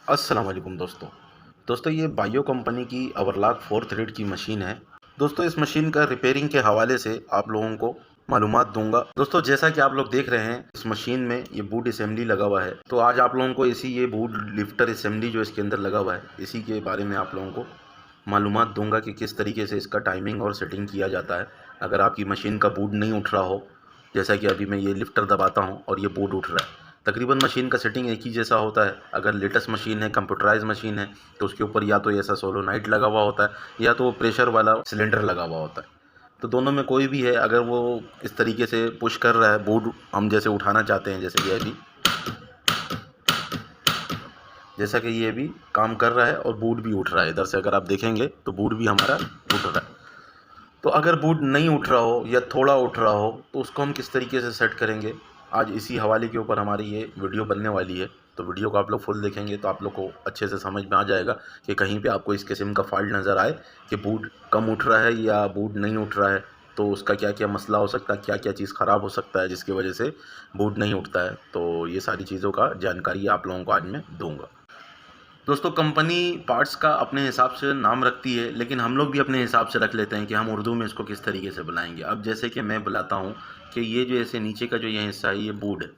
अस्सलाम वालेकुम दोस्तों ये बायो कंपनी की अवरलॉक 4 थ्रेड की मशीन है। दोस्तों इस मशीन का रिपेयरिंग के हवाले से आप लोगों को मालूमात दूंगा। दोस्तों जैसा कि आप लोग देख रहे हैं इस मशीन में ये बूट असेंबली लगा हुआ है, तो आज आप लोगों को इसी ये बूट लिफ्टर असेंबली जो इसके अंदर लगा हुआ है इसी के बारे में आप लोगों को मालूमात दूंगा कि किस तरीके से इसका टाइमिंग और सेटिंग किया जाता है। अगर आपकी मशीन का बूट नहीं उठ रहा हो, जैसा कि अभी मैं ये लिफ्टर दबाता हूँ और ये बूट उठ रहा है, तकरीबन मशीन का सेटिंग एक ही जैसा होता है। अगर लेटेस्ट मशीन है, कंप्यूटराइज मशीन है, तो उसके ऊपर या तो ऐसा सोलोनाइट लगा हुआ होता है या तो वो प्रेशर वाला सिलेंडर लगा हुआ होता है। तो दोनों में कोई भी है, अगर वो इस तरीके से पुश कर रहा है बूट, हम जैसे उठाना चाहते हैं, जैसा कि ये भी काम कर रहा है और बूट भी उठ रहा है। इधर से अगर आप देखेंगे तो बूट भी हमारा उठ रहा है। तो अगर बूट नहीं उठ रहा हो या थोड़ा उठ रहा हो तो उसको हम किस तरीके से सेट करेंगे, आज इसी हवाले के ऊपर हमारी ये वीडियो बनने वाली है। तो वीडियो को आप लोग फुल देखेंगे तो आप लोग को अच्छे से समझ में आ जाएगा कि कहीं पे आपको इस किस्म का फॉल्ट नज़र आए कि बूट कम उठ रहा है या बूट नहीं उठ रहा है, तो उसका क्या क्या मसला हो सकता है, क्या क्या चीज़ ख़राब हो सकता है जिसकी वजह से बूट नहीं उठता है। तो ये सारी चीज़ों का जानकारी आप लोगों को आज मैं दूँगा। दोस्तों कंपनी पार्ट्स का अपने हिसाब से नाम रखती है, लेकिन हम लोग भी अपने हिसाब से रख लेते हैं कि हम उर्दू में इसको किस तरीके से बुलाएंगे। अब जैसे कि मैं बुलाता हूँ कि ये जो ऐसे नीचे का जो ये हिस्सा है ये बूट है,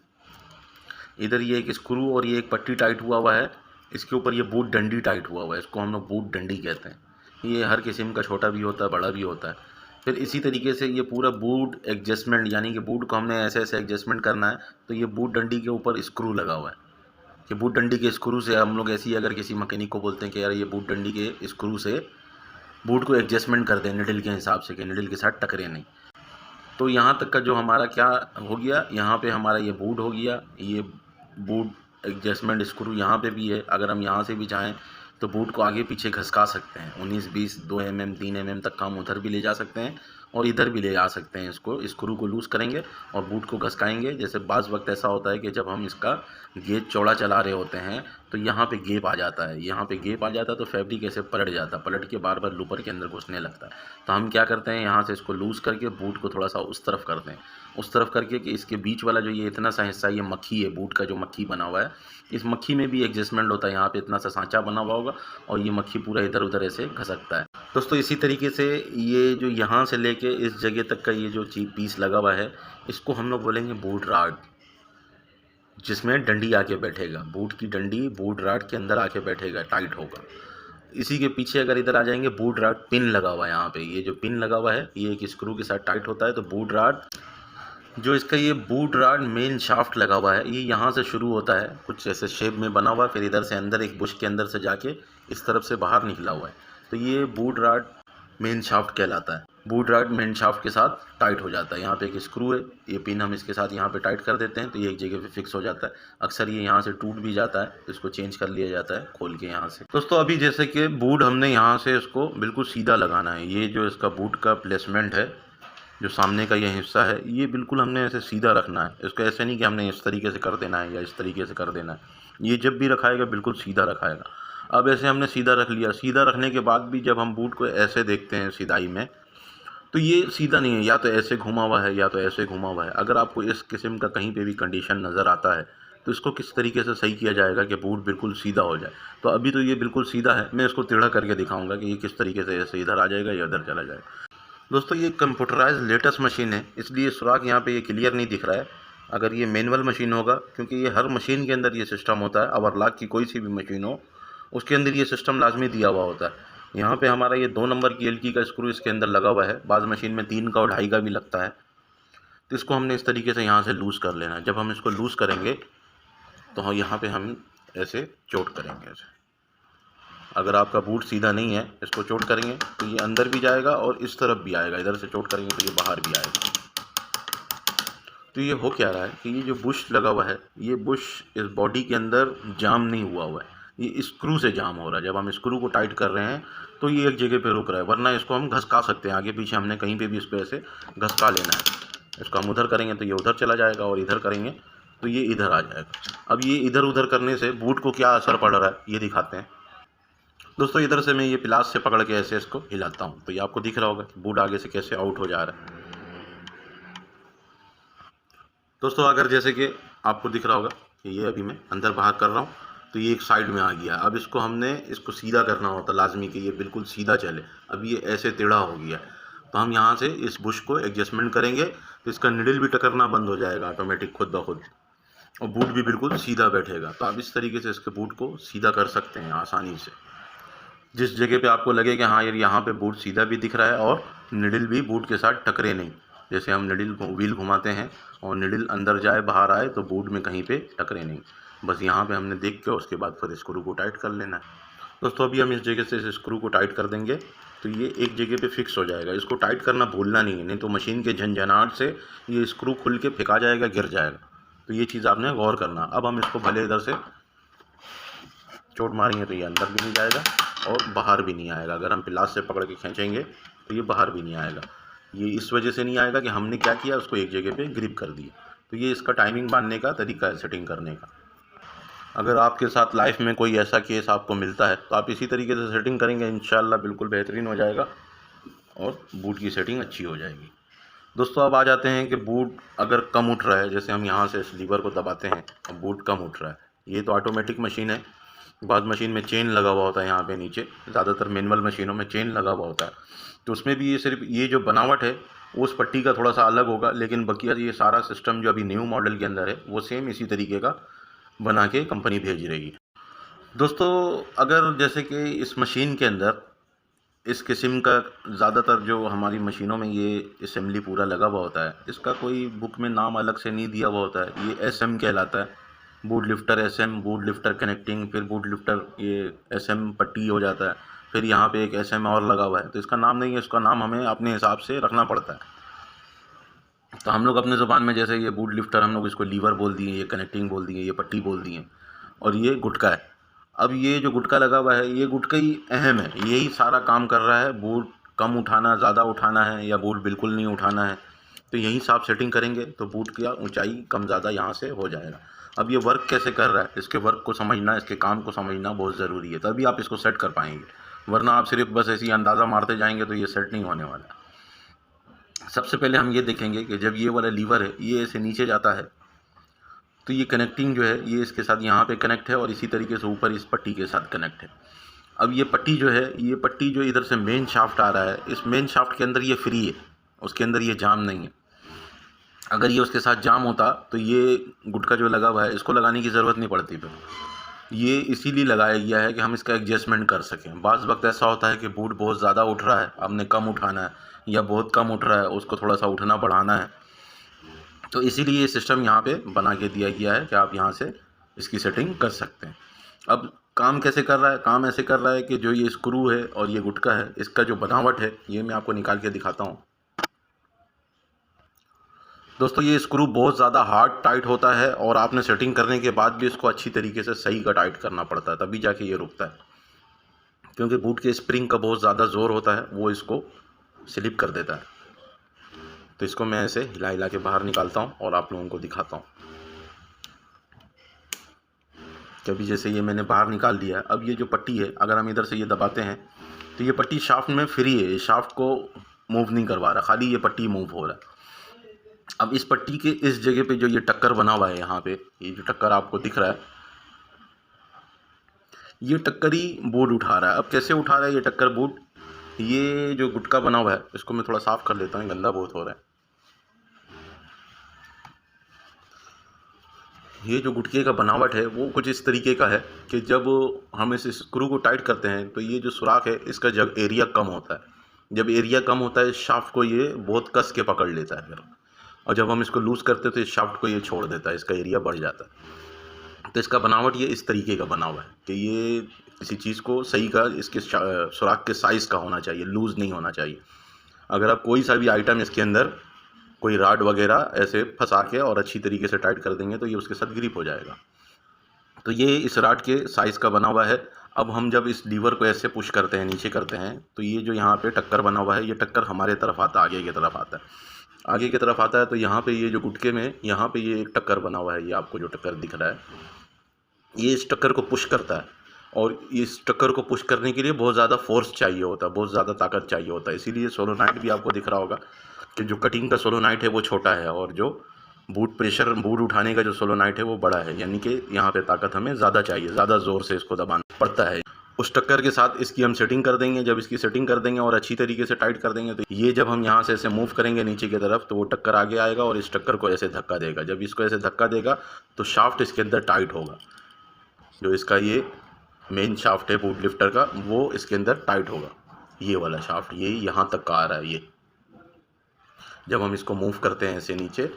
इधर ये एक स्क्रू और ये एक पट्टी टाइट हुआ हुआ है, इसके ऊपर ये बूट डंडी टाइट हुआ हुआ है, इसको हम लोग बूट डंडी कहते हैं। ये हर किस्म का छोटा भी होता है, बड़ा भी होता है। फिर इसी तरीके से ये पूरा बूट एडजस्टमेंट, यानी कि बूट को हमने ऐसे ऐसे एडजस्टमेंट करना है, तो ये बूट डंडी के ऊपर स्क्रू लगा हुआ है कि बूट डंडी के स्क्रू से हम लोग ऐसी, अगर किसी मैकेनिक को बोलते हैं कि यार ये बूट डंडी के स्क्रू से बूट को एडजस्टमेंट कर दें निडल के हिसाब से कि निडल के साथ टकरे नहीं। तो यहाँ तक का जो हमारा क्या हो गया, यहाँ पे हमारा ये बूट हो गया, ये बूट एडजस्टमेंट स्क्रू यहाँ पे भी है। अगर हम यहाँ से भी चाहें तो बूट को आगे पीछे घसका सकते हैं, 19-20 2 mm 3 mm तक का हम उधर भी ले जा सकते हैं और इधर भी ले जा सकते हैं। इसको स्क्रू को लूज़ करेंगे और बूट को घसकाएंगे। जैसे बाज़ वक्त ऐसा होता है कि जब हम इसका गेज चौड़ा चला रहे होते हैं तो यहाँ पे गैप आ जाता है, यहाँ पे गैप आ जाता है तो फैब्रिक ऐसे पलट जाता है, पलट के बार बार लूपर के अंदर घुसने लगता है। तो हम क्या करते हैं, यहाँ से इसको लूज़ करके बूट को थोड़ा सा उस तरफ करते हैं, उस तरफ करके कि इसके बीच वाला जो ये इतना सा हिस्सा, ये मक्खी है, बूट का जो मक्खी बना हुआ है, इस मक्खी में भी एडजस्टमेंट होता है। यहाँ पे इतना सा सांचा बना हुआ होगा और ये मक्खी पूरा इधर उधर ऐसे घसकता है। दोस्तों इसी तरीके से ये जो यहाँ से लेके इस जगह तक का ये जो पीस लगा हुआ है, इसको हम लोग बोलेंगे बूट राड, जिसमें डंडी आके बैठेगा, बूट की डंडी बूट राड के अंदर आके बैठेगा, टाइट होगा। इसी के पीछे अगर इधर आ जाएंगे, बूट राड पिन लगा हुआ है यहाँ पे, ये जो पिन लगा हुआ है ये एक स्क्रू के साथ टाइट होता है। तो बूट राड जो इसका ये बूट राड मेन शाफ्ट लगा हुआ है, ये यहाँ से शुरू होता है, कुछ ऐसे शेप में बना हुआ है, फिर इधर से अंदर एक बुश के अंदर से जाके इस तरफ से बाहर निकला हुआ है। तो ये बूट राड मेन शाफ्ट कहलाता है। बूट राड मेन शाफ्ट के साथ टाइट हो जाता है। यहाँ पे एक स्क्रू है, ये पिन हम इसके साथ यहाँ पे टाइट कर देते हैं तो ये एक जगह पे फिक्स हो जाता है। अक्सर ये यहाँ से टूट भी जाता है तो इसको चेंज कर लिया जाता है खोल के यहाँ से। दोस्तों अभी जैसे कि बूट हमने यहाँ से इसको बिल्कुल सीधा लगाना है, ये जो इसका बूट का प्लेसमेंट है, जो सामने का ये हिस्सा है, ये बिल्कुल हमने ऐसे सीधा रखना है। इसको ऐसे नहीं कि हमने इस तरीके से कर देना है या इस तरीके से कर देना है, ये जब भी रखाएगा बिल्कुल सीधा रखाएगा। अब ऐसे हमने सीधा रख लिया, सीधा रखने के बाद भी जब हम बूट को ऐसे देखते हैं सीधाई में, तो ये सीधा नहीं है, या तो ऐसे घुमा हुआ है या तो ऐसे घुमा हुआ है। अगर आपको इस किस्म का कहीं पे भी कंडीशन नज़र आता है तो इसको किस तरीके से सही किया जाएगा कि बूट बिल्कुल सीधा हो जाए। तो अभी तो ये बिल्कुल सीधा है, मैं इसको टेढ़ा करके दिखाऊंगा कि ये किस तरीके से ऐसे इधर आ जाएगा या इधर चला जाएगा। दोस्तों ये कंप्यूटराइज लेटेस्ट मशीन है, इसलिए सुराख यहाँ पे ये क्लियर नहीं दिख रहा है। अगर ये मैनुअल मशीन होगा, क्योंकि ये हर मशीन के अंदर ये सिस्टम होता है, ओवरलॉक की कोई सी भी मशीन हो उसके अंदर ये सिस्टम लाजमी दिया हुआ होता है। यहाँ पे हमारा ये 2 नंबर की एलकी का स्क्रू इसके अंदर लगा हुआ है, बाज़ मशीन में 3 का और 2.5 का भी लगता है। तो इसको हमने इस तरीके से यहाँ से लूज़ कर लेना है। जब हम इसको लूज़ करेंगे तो हम यहाँ पे हम ऐसे चोट करेंगे ऐसे। अगर आपका बूट सीधा नहीं है, इसको चोट करेंगे तो ये अंदर भी जाएगा और इस तरफ भी आएगा, इधर से चोट करेंगे तो ये बाहर भी आएगा। तो ये हो क्या रहा है कि ये जो बुश लगा हुआ है, ये बुश इस बॉडी के अंदर जाम नहीं हुआ हुआ है, ये स्क्रू से जाम हो रहा है। जब हम स्क्रू को टाइट कर रहे हैं तो ये एक जगह पे रुक रहा है, वरना इसको हम घसका सकते हैं, आगे पीछे हमने कहीं पे भी इसको ऐसे घसका लेना है। इसको हम उधर करेंगे तो ये उधर चला जाएगा और इधर करेंगे तो ये इधर आ जाएगा। अब ये इधर उधर करने से बूट को क्या असर पड़ रहा है ये दिखाते हैं। दोस्तों इधर से मैं ये प्लास से पकड़ के ऐसे इसको हिलाता हूँ तो ये आपको दिख रहा होगा कि बूट आगे से कैसे आउट हो जा रहा है। दोस्तों अगर जैसे कि आपको दिख रहा होगा कि ये अभी मैं अंदर बाहर कर रहा हूँ, तो ये एक साइड में आ गया। अब इसको सीधा करना होता लाजमी कि ये बिल्कुल सीधा चले। अब ये ऐसे टेढ़ा हो गया, तो हम यहाँ से इस बुश को एडजस्टमेंट करेंगे तो इसका निडल भी टकरना बंद हो जाएगा ऑटोमेटिक खुद ब खुद, और बूट भी बिल्कुल सीधा बैठेगा। तो आप इस तरीके से इसके बूट को सीधा कर सकते हैं आसानी से। जिस जगह पे आपको लगे कि हाँ यार यहाँ पे बूट सीधा भी दिख रहा है और निडल भी बूट के साथ टकरे नहीं, जैसे हम व्हील घुमाते हैं और निडल अंदर जाए बाहर आए तो बूट में कहीं पे टकरे नहीं, बस यहाँ पे हमने देख के उसके बाद फिर स्क्रू को टाइट कर लेना है। दोस्तों अभी हम इस जगह से इस स्क्रू को टाइट कर देंगे तो ये एक जगह पे फिक्स हो जाएगा। इसको टाइट करना भूलना नहीं है, नहीं तो मशीन के झंझनाहट से ये स्क्रू खुल के फेंका जाएगा, गिर जाएगा। तो ये चीज़ आपने गौर करना। अब हम इसको भले इधर से चोट मारेंगे तो ये अंदर भी नहीं जाएगा और बाहर भी नहीं आएगा। अगर हम पिलास से पकड़ के खींचेंगे तो ये बाहर भी नहीं आएगा। ये इस वजह से नहीं आएगा कि हमने क्या किया, उसको एक जगह पे ग्रिप कर दिया। तो ये इसका टाइमिंग बांधने का तरीका है सेटिंग करने का। अगर आपके साथ लाइफ में कोई ऐसा केस आपको मिलता है तो आप इसी तरीके से सेटिंग करेंगे, इंशाल्लाह बिल्कुल बेहतरीन हो जाएगा और बूट की सेटिंग अच्छी हो जाएगी। दोस्तों अब आ जाते हैं कि बूट अगर कम उठ रहा है, जैसे हम यहाँ से इस लीवर को दबाते हैं अब बूट कम उठ रहा है। ये तो ऑटोमेटिक मशीन है, बाद मशीन में चेन लगा हुआ होता है यहाँ पे नीचे, ज़्यादातर मैनुअल मशीनों में चेन लगा हुआ होता है। तो उसमें भी ये सिर्फ ये जो बनावट है वो उस पट्टी का थोड़ा सा अलग होगा, लेकिन बकिया ये सारा सिस्टम जो अभी न्यू मॉडल के अंदर है वो सेम इसी तरीके का बना के कंपनी भेज रही है। दोस्तों अगर जैसे कि इस मशीन के अंदर इस किस्म का ज़्यादातर जो हमारी मशीनों में ये असेंबली पूरा लगा हुआ होता है, इसका कोई बुक में नाम अलग से नहीं दिया हुआ होता है। ये SM कहलाता है, boot lifter SM, boot lifter connecting, फिर बूट लिफ्टर ये SM पट्टी हो जाता है, फिर यहाँ पे एक SM और लगा हुआ है। तो इसका नाम नहीं है, इसका नाम हमें अपने हिसाब से रखना पड़ता है। तो हम लोग अपने ज़ुबान में जैसे ये बूट लिफ्टर हम लोग इसको लीवर बोल दिए, ये कनेक्टिंग बोल दिए, ये पट्टी बोल दिए, और ये गुटका है। अब ये जो गुटका लगा हुआ है ये गुटका ही अहम है, यही सारा काम कर रहा है। बूट कम उठाना, ज़्यादा उठाना है या बूट बिल्कुल नहीं उठाना है, तो यही से आप सेटिंग करेंगे तो बूट की ऊंचाई कम ज़्यादा यहाँ से हो जाएगा। अब ये वर्क कैसे कर रहा है, इसके वर्क को समझना, इसके काम को समझना बहुत ज़रूरी है, तभी आप इसको सेट कर पाएंगे। वरना आप सिर्फ बस ऐसे ही अंदाज़ा मारते जाएंगे तो ये सेट नहीं होने वाला। सबसे पहले हम ये देखेंगे कि जब ये वाला लीवर है ये ऐसे नीचे जाता है तो ये कनेक्टिंग जो है ये इसके साथ यहाँ पे कनेक्ट है और इसी तरीके से ऊपर इस पट्टी के साथ कनेक्ट है। अब ये पट्टी जो है, ये पट्टी जो इधर से मेन शाफ्ट आ रहा है, इस मेन शाफ्ट के अंदर ये फ्री है, उसके अंदर ये जाम नहीं है। अगर ये उसके साथ जाम होता तो ये गुटका जो लगा हुआ है इसको लगाने की ज़रूरत नहीं पड़ती। फिर ये इसीलिए लगाया गया है कि हम इसका एडजस्टमेंट कर सकें। बाज़ वक्त ऐसा होता है कि बूट बहुत ज़्यादा उठ रहा है, आपने कम उठाना है, या बहुत कम उठ रहा है उसको थोड़ा सा उठना बढ़ाना है, तो इसीलिए ये सिस्टम यहाँ पे बना के दिया गया है कि आप यहाँ से इसकी सेटिंग कर सकते हैं। अब काम कैसे कर रहा है, काम ऐसे कर रहा है कि जो ये स्क्रू है और ये गुटका है, इसका जो बनावट है ये मैं आपको निकाल के दिखाता हूँ। दोस्तों ये स्क्रू बहुत ज़्यादा हार्ड टाइट होता है और आपने सेटिंग करने के बाद भी इसको अच्छी तरीके से सही का टाइट करना पड़ता है, तभी जाके ये रुकता है। क्योंकि बूट के स्प्रिंग का बहुत ज़्यादा ज़ोर होता है, वो इसको स्लिप कर देता है। तो इसको मैं ऐसे हिला हिला के बाहर निकालता हूँ और आप लोगों को दिखाता हूँ। कभी जैसे ये मैंने बाहर निकाल दिया। अब ये जो पट्टी है अगर हम इधर से ये दबाते हैं तो ये पट्टी शाफ्ट में फ्री है, ये शाफ्ट को मूव नहीं करवा रहा, खाली ये पट्टी मूव हो रहा है। अब इस पट्टी के इस जगह पे जो ये टक्कर बना हुआ है, यहाँ पे ये जो टक्कर आपको दिख रहा है, ये टक्कर ही बूट उठा रहा है। अब कैसे उठा रहा है ये टक्कर बूट, ये जो गुटका बना हुआ है इसको मैं थोड़ा साफ़ कर लेता हूँ, गंदा बहुत हो रहा है। ये जो गुटके का बनावट है वो कुछ इस तरीके का है कि जब हम इस स्क्रू को टाइट करते हैं तो ये जो सुराख है इसका जब एरिया कम होता है, जब एरिया कम होता है शाफ्ट को ये बहुत कस के पकड़ लेता है फिर, और जब हम इसको लूज़ करते हैं तो इस शाफ्ट को ये छोड़ देता है, इसका एरिया बढ़ जाता है। तो इसका बनावट ये इस तरीके का बना हुआ है कि ये किसी चीज़ को सही का इसके सुराख के साइज़ का होना चाहिए, लूज़ नहीं होना चाहिए। अगर आप कोई सा भी आइटम इसके अंदर कोई राड वगैरह ऐसे फंसा के और अच्छी तरीके से टाइट कर देंगे तो ये उसके साथ ग्रिप हो जाएगा। तो ये इस राड के साइज़ का बना हुआ है। अब हम जब इस लीवर को ऐसे पुश करते हैं, नीचे करते हैं, तो ये जो यहाँ पे टक्कर बना हुआ है ये टक्कर हमारे तरफ आता है, आगे की तरफ आता है, आगे की तरफ आता है। तो यहाँ पे ये जो गुटके में यहाँ पे ये एक टक्कर बना हुआ है, ये आपको जो टक्कर दिख रहा है ये इस टक्कर को पुश करता है, और इस टक्कर को पुश करने के लिए बहुत ज़्यादा फोर्स चाहिए होता है, बहुत ज़्यादा ताकत चाहिए होता है। इसीलिए सोलोनाइट भी आपको दिख रहा होगा कि जो कटिंग का सोलोनाइट है वो छोटा है और जो बूट प्रेशर, बूट उठाने का जो सोलोनाइट है वो बड़ा है, यानी कि यहाँ पे ताकत हमें ज़्यादा चाहिए, ज़्यादा ज़ोर से इसको दबाना पड़ता है। उस टक्कर के साथ इसकी हम सेटिंग कर देंगे। जब इसकी सेटिंग कर देंगे और अच्छी तरीके से टाइट कर देंगे तो ये जब हम यहाँ से ऐसे मूव करेंगे नीचे की तरफ तो वो टक्कर आगे आएगा और इस टक्कर को ऐसे धक्का देगा। जब इसको ऐसे धक्का देगा तो शाफ्ट इसके अंदर टाइट होगा। जो इसका ये मेन शाफ्ट है बूट लिफ्टर का, वो इसके अंदर टाइट होगा। ये वाला शाफ्ट ये यहाँ तक का आ रहा है। ये जब हम इसको मूव करते हैं ऐसे नीचे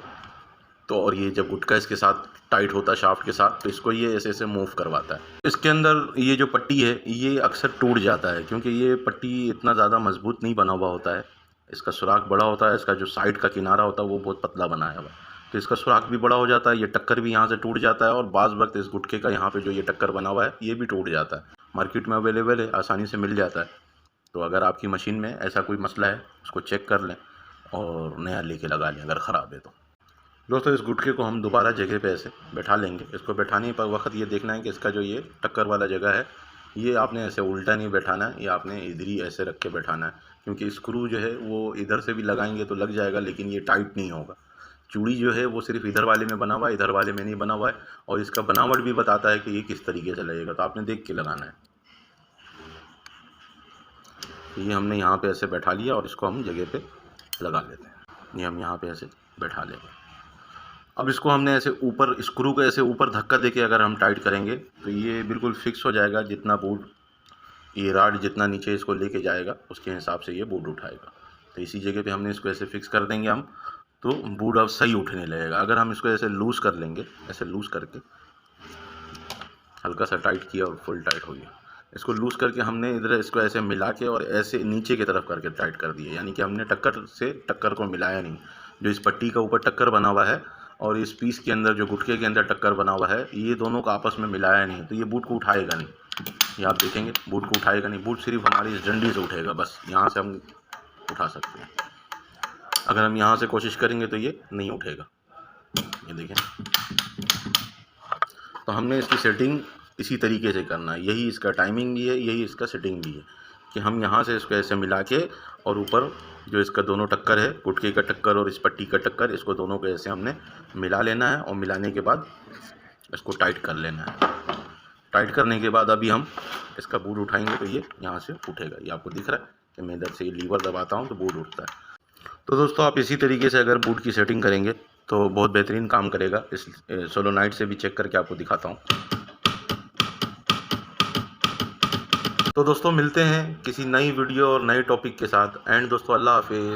तो, और ये जब गुटका इसके साथ टाइट होता है शाफ्ट के साथ, तो इसको ये ऐसे ऐसे मूव करवाता है। इसके अंदर ये जो पट्टी है ये अक्सर टूट जाता है, क्योंकि ये पट्टी इतना ज़्यादा मजबूत नहीं बना हुआ होता है। इसका सुराख बड़ा होता है, इसका जो साइड का किनारा होता है वो बहुत पतला बनाया हुआ है, तो इसका सुराख भी बड़ा हो जाता है। ये टक्कर भी यहाँ से टूट जाता है और बाज़ वक्त इस गुटके का यहाँ पे जो ये टक्कर बना हुआ है ये भी टूट जाता है। मार्केट में अवेलेबल है, आसानी से मिल जाता है। तो अगर आपकी मशीन में ऐसा कोई मसला है उसको चेक कर लें और नया लेके लगा लें अगर ख़राब है तो। दोस्तों इस गुटके को हम दोबारा जगह पे ऐसे बैठा लेंगे। इसको बैठाने पर वक्त ये देखना है कि इसका जो ये टक्कर वाला जगह है ये आपने ऐसे उल्टा नहीं बैठाना है, ये आपने इधर ही ऐसे रख के बैठाना है, क्योंकि स्क्रू जो है वो इधर से भी लगाएंगे तो लग जाएगा लेकिन ये टाइट नहीं होगा। चूड़ी जो है वो सिर्फ इधर वाले में बना हुआ है, इधर वाले में नहीं बना हुआ है, और इसका बनावट भी बताता है कि ये किस तरीके से लगेगा, तो आपने देख के लगाना है। ये हमने यहाँ पे ऐसे बैठा लिया और इसको हम जगह पे लगा लेते हैं। ये हम यहाँ पे ऐसे बैठा लेंगे। अब इसको हमने ऐसे ऊपर स्क्रू को ऐसे ऊपर धक्का देके अगर हम टाइट करेंगे तो ये बिल्कुल फिक्स हो जाएगा। जितना बूट ये राड जितना नीचे इसको लेके जाएगा उसके हिसाब से ये बूट उठाएगा। तो इसी जगह पे हमने इसको ऐसे फिक्स कर देंगे हम, तो बूट अब सही उठने लगेगा। अगर हम इसको ऐसे लूज़ कर लेंगे, ऐसे लूज़ करके हल्का सा टाइट किया और फुल टाइट हो गया। इसको लूज़ करके हमने इधर इसको ऐसे मिला के और ऐसे नीचे की तरफ करके टाइट कर दिया, यानी कि हमने टक्कर से टक्कर को मिलाया नहीं। जो इस पट्टी का ऊपर टक्कर बना हुआ है और इस पीस के अंदर जो गुटके के अंदर टक्कर बना हुआ है ये दोनों का आपस में मिलाया नहीं, तो ये बूट को उठाएगा नहीं। ये आप देखेंगे बूट को उठाएगा नहीं, बूट सिर्फ हमारी इस डंडी से उठेगा, बस यहाँ से हम उठा सकते हैं। अगर हम यहाँ से कोशिश करेंगे तो ये नहीं उठेगा। ये देखें, तो हमने इसकी सेटिंग इसी तरीके से करना है। यही इसका टाइमिंग भी है, यही इसका सेटिंग भी है कि हम यहाँ से इसको ऐसे मिला के और ऊपर जो इसका दोनों टक्कर है, गुटके का टक्कर और इस पट्टी का टक्कर, इसको दोनों को ऐसे हमने मिला लेना है और मिलाने के बाद इसको टाइट कर लेना है। टाइट करने के बाद अभी हम इसका बूट उठाएंगे तो ये यहाँ से उठेगा। ये आपको दिख रहा है कि मैं इधर से ये लीवर दबाता हूँ तो बूट उठता है। तो दोस्तों आप इसी तरीके से अगर बूट की सेटिंग करेंगे तो बहुत बेहतरीन काम करेगा। इस सोलोनाइट से भी चेक करके आपको दिखाता हूँ। तो दोस्तों मिलते हैं किसी नई वीडियो और नए टॉपिक के साथ। एंड दोस्तों अल्लाह हाफिज़।